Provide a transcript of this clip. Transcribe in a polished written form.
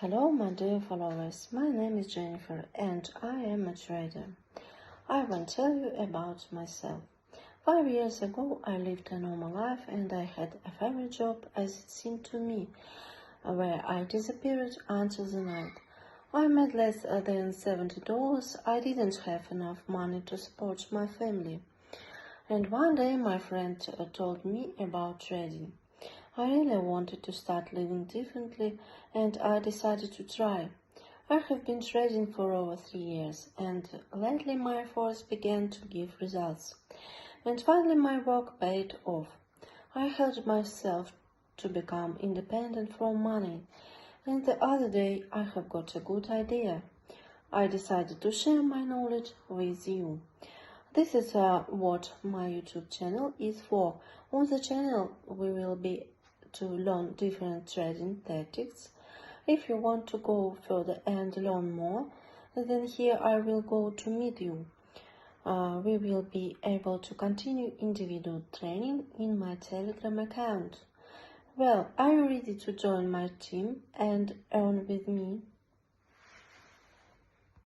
Hello, my dear followers. My name is Jennifer and I am a trader. I will tell you about myself. 5 years ago, I lived a normal life and I had a favorite job, as it seemed to me, where I disappeared until the night. I made less than $70. I didn't have enough money to support my family. And one day my friend told me about trading. I really wanted to start living differently and I decided to try. I have been trading for over 3 years and lately my efforts began to give results. And finally my work paid off. I helped myself to become independent from money. And the other day I have got a good idea. I decided to share my knowledge with you. This is what my YouTube channel is for. On the channel we will be to learn different trading tactics. If you want to go further and learn more, then here I will go to meet you. We will be able to continue individual training in my Telegram account. Well, are you ready to join my team and earn with me?